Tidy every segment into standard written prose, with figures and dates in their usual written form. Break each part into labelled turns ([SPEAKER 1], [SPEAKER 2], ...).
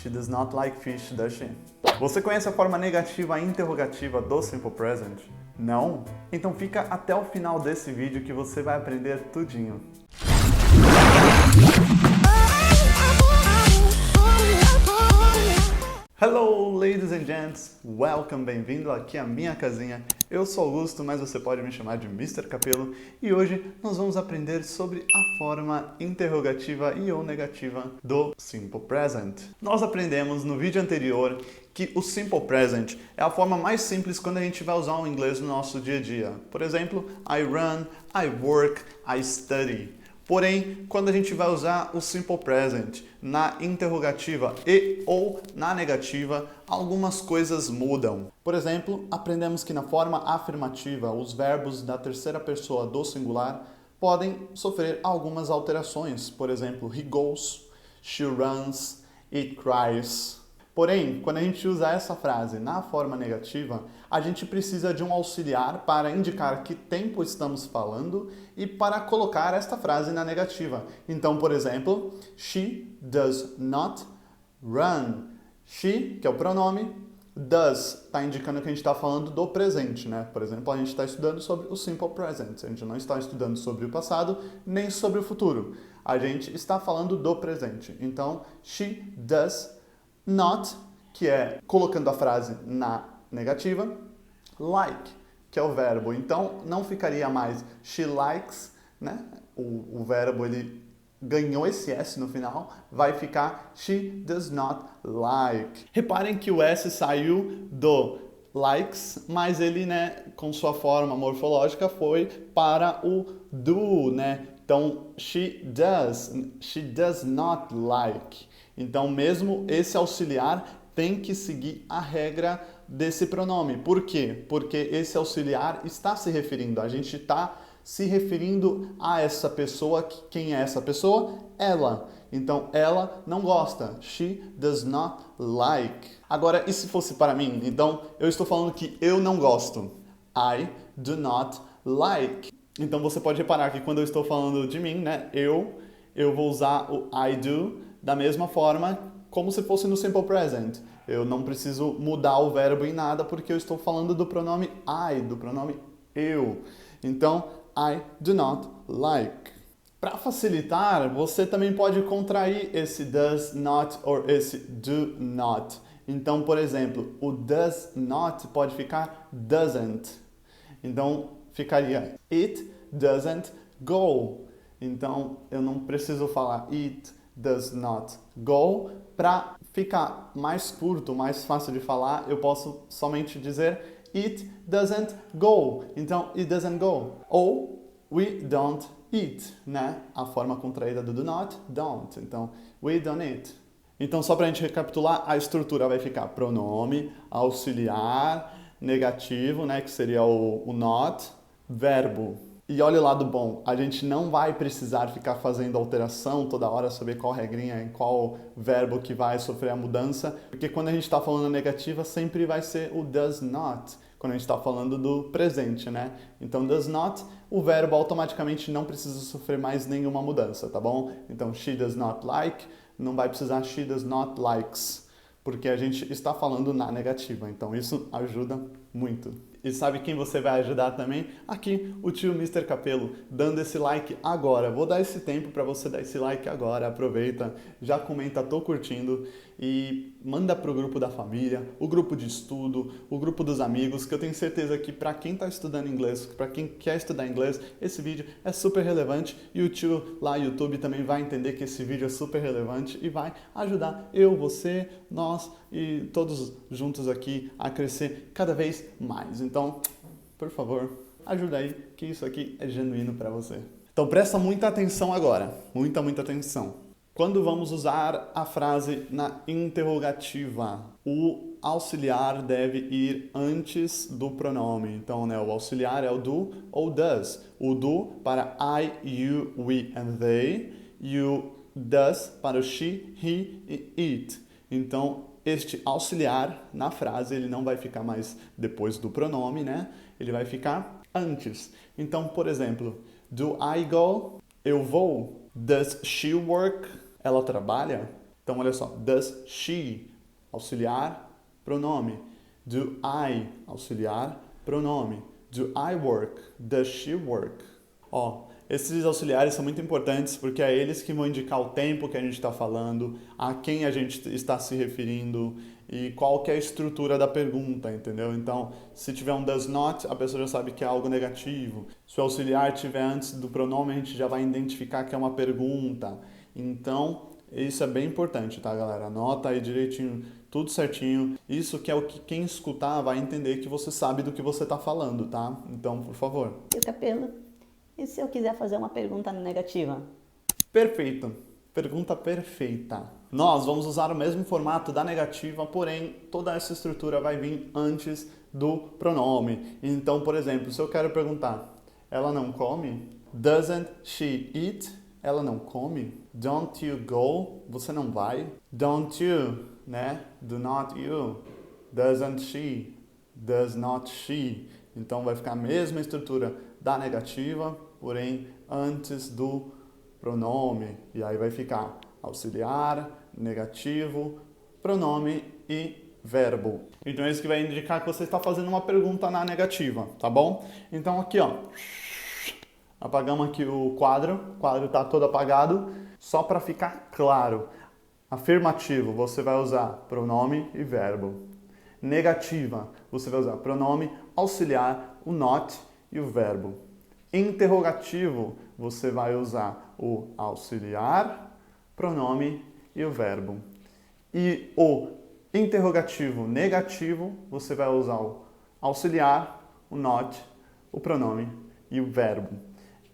[SPEAKER 1] She does not like fish, does she? Você conhece a forma negativa interrogativa do Simple Present? Não? Então fica até o final desse vídeo que você vai aprender tudinho. Hello, ladies and gents! Welcome, bem-vindo aqui à minha casinha. Eu sou Augusto, mas você pode me chamar de Mr. Capelo e hoje nós vamos aprender sobre a forma interrogativa e ou negativa do Simple Present. Nós aprendemos no vídeo anterior que o Simple Present é a forma mais simples quando a gente vai usar o inglês no nosso dia a dia. Por exemplo, I run, I work, I study. Porém, quando a gente vai usar o Simple Present na interrogativa e ou na negativa, algumas coisas mudam. Por exemplo, aprendemos que na forma afirmativa, os verbos da terceira pessoa do singular podem sofrer algumas alterações. Por exemplo, he goes, she runs, it cries. Porém, quando a gente usa essa frase na forma negativa, a gente precisa de um auxiliar para indicar que tempo estamos falando e para colocar esta frase na negativa. Então, por exemplo, she does not run. She, que é o pronome, does, está indicando que a gente está falando do presente, né? Por exemplo, a gente está estudando sobre o Simple Present. A gente não está estudando sobre o passado, nem sobre o futuro. A gente está falando do presente. Então, she does not, que é colocando a frase na negativa, like, que é o verbo. Então, não ficaria mais she likes, né? O verbo, ele ganhou esse S no final, vai ficar she does not like. Reparem que o S saiu do likes, mas ele, né, com sua forma morfológica, foi para o do, né? Então, she does not like. Então, mesmo esse auxiliar tem que seguir a regra desse pronome. Por quê? Porque esse auxiliar está se referindo, a gente está se referindo a essa pessoa. Quem é essa pessoa? Ela. Então, ela não gosta. She does not like. Agora, e se fosse para mim? Então, eu estou falando que eu não gosto. I do not like. Então, você pode reparar que quando eu estou falando de mim, né, eu vou usar o I do da mesma forma como se fosse no Simple Present. Eu não preciso mudar o verbo em nada porque eu estou falando do pronome I, do pronome eu. Então, I do not like. Para facilitar, você também pode contrair esse does not ou esse do not. Então, por exemplo, o does not pode ficar doesn't. Então, ficaria it doesn't go. Então, eu não preciso falar it does not go. Para ficar mais curto, mais fácil de falar, eu posso somente dizer it doesn't go. Então, it doesn't go. Ou we don't eat, né? A forma contraída do not, don't. Então, we don't eat. Então, só para a gente recapitular, a estrutura vai ficar pronome, auxiliar, negativo, né? Que seria o not, verbo. E olha o lado bom, a gente não vai precisar ficar fazendo alteração toda hora, saber qual regrinha, em qual verbo que vai sofrer a mudança, porque quando a gente está falando negativa, sempre vai ser o does not, quando a gente está falando do presente, né? Então, does not, o verbo automaticamente não precisa sofrer mais nenhuma mudança, tá bom? Então, she does not like, não vai precisar she does not likes, porque a gente está falando na negativa, então isso ajuda muito. E sabe quem você vai ajudar também? Aqui, o tio Mr. Capelo, dando esse like agora. Vou dar esse tempo para você dar esse like agora. Aproveita, já comenta, tô curtindo e manda pro grupo da família, o grupo de estudo, o grupo dos amigos, que eu tenho certeza que para quem está estudando inglês, para quem quer estudar inglês, esse vídeo é super relevante e o tio lá no YouTube também vai entender que esse vídeo é super relevante e vai ajudar eu, você, nós e todos juntos aqui a crescer cada vez mais. Então, por favor, ajuda aí, que isso aqui é genuíno para você. Então, presta muita atenção agora, muita atenção. Quando vamos usar a frase na interrogativa, o auxiliar deve ir antes do pronome. Então, né, o auxiliar é o do ou does. O do para I, you, we and they. E o does para o she, he e it. Então, este auxiliar na frase, ele não vai ficar mais depois do pronome, né? Ele vai ficar antes. Então, por exemplo, do I go? Eu vou. Does she work? Ela trabalha? Então, olha só. Does she, auxiliar, pronome. Do I, auxiliar, pronome. Do I work? Does she work? Ó, esses auxiliares são muito importantes porque é eles que vão indicar o tempo que a gente está falando, a quem a gente está se referindo e qual que é a estrutura da pergunta, entendeu? Então, se tiver um does not, a pessoa já sabe que é algo negativo. Se o auxiliar estiver antes do pronome, a gente já vai identificar que é uma pergunta. Então, isso é bem importante, tá, galera? Anota aí direitinho, tudo certinho. Isso que é o que quem escutar vai entender que você sabe do que você está falando, tá? Então, por favor.
[SPEAKER 2] Capelo, e se eu quiser fazer uma pergunta negativa?
[SPEAKER 1] Perfeito. Pergunta perfeita. Nós vamos usar o mesmo formato da negativa, porém toda essa estrutura vai vir antes do pronome. Então, por exemplo, se eu quero perguntar, ela não come? Doesn't she eat? Ela não come? Don't you go? Você não vai? Don't you, né? Do not you. Doesn't she? Does not she? Então vai ficar a mesma estrutura da negativa, porém antes do pronome. E aí vai ficar auxiliar, negativo, pronome e verbo. Então é isso que vai indicar que você está fazendo uma pergunta na negativa, tá bom? Então aqui, ó, apagamos aqui o quadro está todo apagado, só para ficar claro. Afirmativo, você vai usar pronome e verbo. Negativa, você vai usar pronome, auxiliar, o not e o verbo. Interrogativo, você vai usar o auxiliar, pronome e o verbo. E o interrogativo negativo, você vai usar o auxiliar, o not, o pronome e o verbo.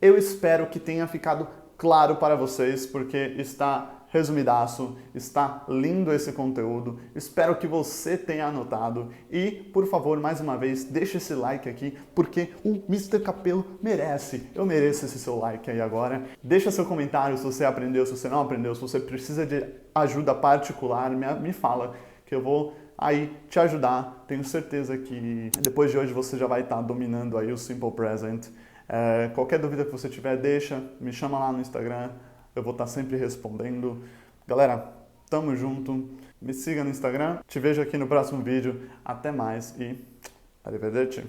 [SPEAKER 1] Eu espero que tenha ficado claro para vocês, porque está resumidaço, está lindo esse conteúdo. Espero que você tenha anotado e, por favor, mais uma vez, deixe esse like aqui, porque o Mr. Capelo merece. Eu mereço esse seu like aí agora. Deixa seu comentário se você aprendeu, se você não aprendeu, se você precisa de ajuda particular, me fala que eu vou aí te ajudar. Tenho certeza que depois de hoje você já vai estar dominando aí o Simple Present. Qualquer dúvida que você tiver, deixa, me chama lá no Instagram, eu vou estar sempre respondendo. Galera, tamo junto, me siga no Instagram, te vejo aqui no próximo vídeo, até mais e arrivederci!